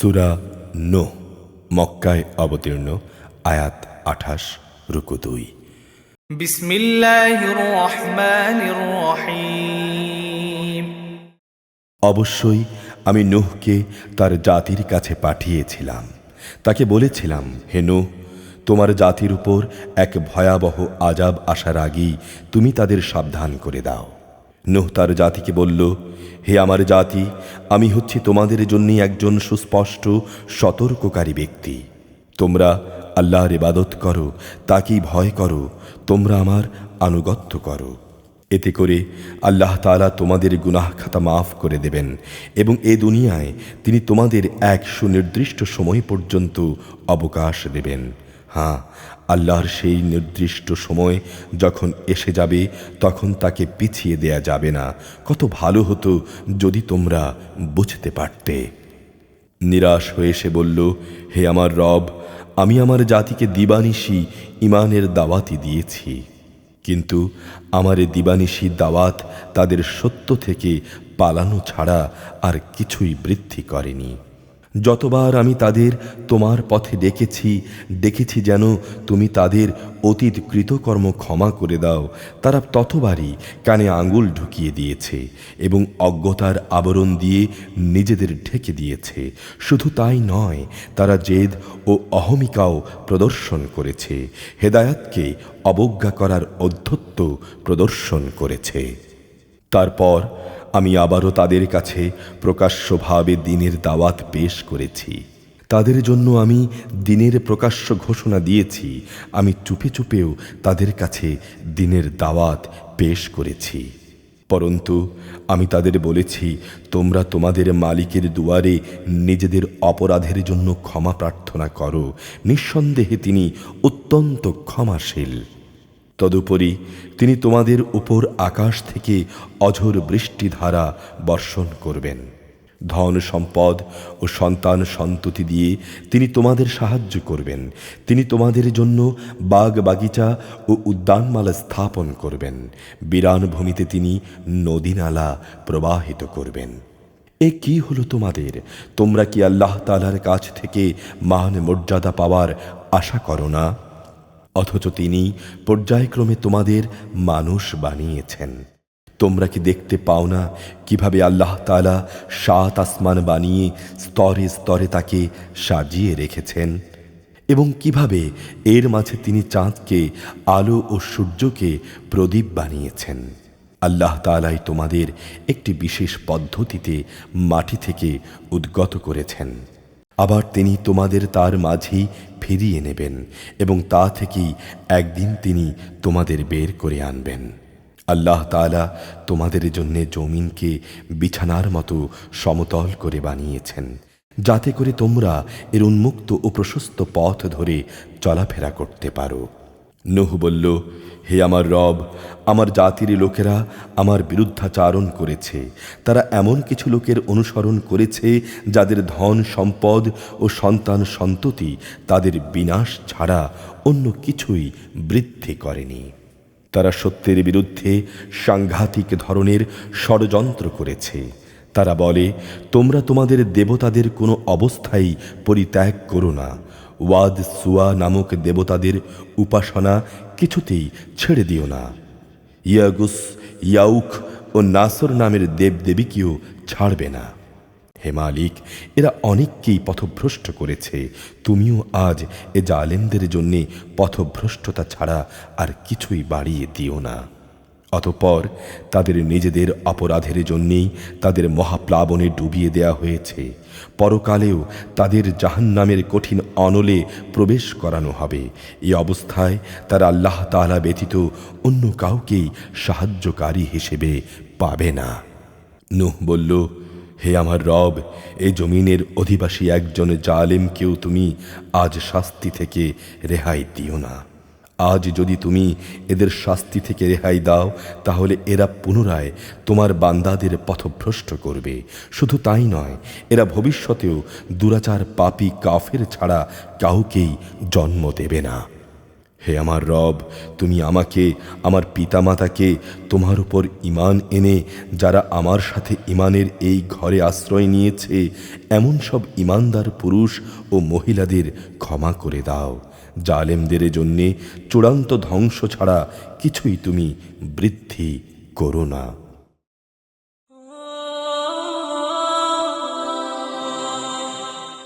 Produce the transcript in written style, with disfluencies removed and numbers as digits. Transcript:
সূরা নূহ, মক্কায় অবতীর্ণ, আয়াত 28, রুকু 2। বিসমিল্লাহির রহমানির রহিম। অবশ্যই আমি নূহকে তার জাতির কাছে পাঠিয়েছিলাম। তাকে বলেছিলাম, হে নূহ, তোমার জাতির উপর এক ভয়াবহ আযাব আসার আগেই তুমি তাদের সাবধান করে দাও। নূহ তার জাতিকে বলল, হে আমার জাতি, আমি হচ্ছি তোমাদের জন্য একজন সুস্পষ্ট সতর্ককারী ব্যক্তি। তোমরা আল্লাহর ইবাদত করো, তাকেই ভয় করো, তোমরা আমার আনুগত্য করো। এতে করে আল্লাহ তাআলা তোমাদের গুনাহ খাতা মাফ করে দেবেন এবং এ দুনিয়ায় তিনি তোমাদের এক সুনির্দিষ্ট সময় পর্যন্ত অবকাশ দেবেন। হ্যাঁ, আল্লাহর সেই নির্দিষ্ট সময় যখন এসে যাবে তখন তাকে পিছিয়ে দেয়া যাবে না। কত ভালো হতো যদি তোমরা বুঝতে পারতে। নিরাশ হয়ে সে বলল, হে আমার রব, আমি আমার জাতিকে দিবানিশি ঈমানের দাওয়াতই দিয়েছি, কিন্তু আমার এ দিবানিশি দাওয়াত তাদের সত্য থেকে পালানো ছাড়া আর কিছুই বৃদ্ধি করেনি। যতবার আমি তাদের তোমার পথে ডেকেছি যেন তুমি তাদের অতীত কৃতকর্ম ক্ষমা করে দাও, তারা ততবারই কানে আঙুল ঢুকিয়ে দিয়েছে এবং অজ্ঞতার আবরণ দিয়ে নিজেদের ঢেকে দিয়েছে। শুধু তাই নয়, তারা জেদ ও অহমিকাও প্রদর্শন করেছে, হেদায়াতকে অবজ্ঞা করার অধ্যত্ব প্রদর্শন করেছে। তারপর আমি আবারও তাদের কাছে প্রকাশ্যভাবে দ্বীনের দাওয়াত পেশ করেছি। তাদের জন্য আমি দ্বীনের প্রকাশ্য ঘোষণা দিয়েছি। আমি চুপে চুপেও তাদের কাছে দ্বীনের দাওয়াত পেশ করেছি। পরন্তু আমি তাদের বলেছি, তোমরা তোমাদের মালিকের দুয়ারে নিজেদের অপরাধের জন্য ক্ষমা প্রার্থনা করো, নিঃসন্দেহে তিনি অত্যন্ত ক্ষমাশীল। তদুপরি তিনি তোমাদের উপর আকাশ থেকে অঝোর বৃষ্টিধারা বর্ষণ করবেন। ধন সম্পদ ও সন্তান সন্ততি দিয়ে তিনি তোমাদের সাহায্য করবেন। তিনি তোমাদের জন্য বাগ বাগিচা ও উদ্যানমালা স্থাপন করবেন। বিরান ভূমিতে তিনি নদী নালা প্রবাহিত করবেন। এ কি হলো তোমাদের? তোমরা কি আল্লাহ তাআলার কাছ থেকে মান মর্যাদা পাওয়ার আশা করো না? অথচ তিনি পর্যায়ক্রমে তোমাদের মানুষ বানিয়েছেন। তোমরা কি দেখতে পাও না কিভাবে আল্লাহ তাআলা 7 আসমান বানিয়ে স্তরে স্তরে তাকে সাজিয়ে রেখেছেন এবং কিভাবে এর মাঝে তিনি চাঁদকে আলো ও সূর্যকে প্রদীপ বানিয়েছেন। আল্লাহ তাআলাই তোমাদের একটি বিশেষ পদ্ধতিতে মাটি থেকে উদ্গত করেছেন। আবার তিনি তোমাদের তার মাঝেই ফিরিয়ে নেবেন এবং তা থেকেই একদিন তিনি তোমাদের বের করে আনবেন। আল্লাহ তাআলা তোমাদের জন্য জমিনকে বিছানার মতো সমতল করে বানিয়েছেন, যাতে করে তোমরা এর উন্মুক্ত ও প্রশস্ত পথ ধরে চলাফেরা করতে পারো। নূহ বলল, হে আমার রব, আমার জাতির লোকেরা আমার বিরুদ্ধাচারণ করেছে। তারা এমন কিছু লোকের অনুসরণ করেছে যাদের ধন সম্পদ ও সন্তান সন্ততি তাদের বিনাশ ছাড়া অন্য কিছুই বৃদ্ধি করেনি। তারা সত্যের বিরুদ্ধে সাংঘাতিক ধরনের ষড়যন্ত্র করেছে। তারা বলে, তোমরা তোমাদের দেবতাদের কোনো অবস্থায় পরিত্যাগ করো না। ওয়াদ সুয়া নামক দেবতাদের উপাসনা কিছুতেই ছেড়ে দিও না। ইয়াগুস, ইয়াউক ও নাসর নামের দেবদেবীকেও ছাড়বে না। হে মালিক, এরা অনেককেই পথভ্রষ্ট করেছে। তুমিও আজ এ জালেমদের জন্যে পথভ্রষ্টতা ছাড়া আর কিছুই বাড়িয়ে দিও না। অতঃপর তাদের নিজেদের অপরাধের জন্যেই তাদের মহাপ্লাবনে ডুবিয়ে দেয়া হয়েছে। পরকালেও তাদের জাহান্নামের কঠিন অনলে প্রবেশ করানো হবে। এই অবস্থায় তারা আল্লাহ তাআলা ব্যতীত অন্য কাউকেই সাহায্যকারী হিসেবে পাবে না। নূহ বলল, হে আমার রব, এ জমিনের অধিবাসী একজন জালেমকেও তুমি আজ শাস্তি থেকে রেহাই দিও না। আজ যদি তুমি এদের শাস্তি থেকে রেহাই দাও, তাহলে এরা পুনরায় তোমার বান্দাদের পথভ্রষ্ট করবে। শুধু তাই নয়, এরা ভবিষ্যতেও দুরাচার পাপী কাফের ছাড়া কাউকেই জন্ম দেবে না। হে আমার রব, তুমি আমাকে, আমার পিতামাতাকে তোমার উপর ঈমান এনে যারা আমার সাথে ঈমানের এই ঘরে আশ্রয় নিয়েছে এমন সব ঈমানদার পুরুষ ও মহিলাদের ক্ষমা করে দাও। জালেমদের জন্যে চূড়ান্ত ধ্বংস ছাড়া কিছুই তুমি বৃদ্ধি করো না।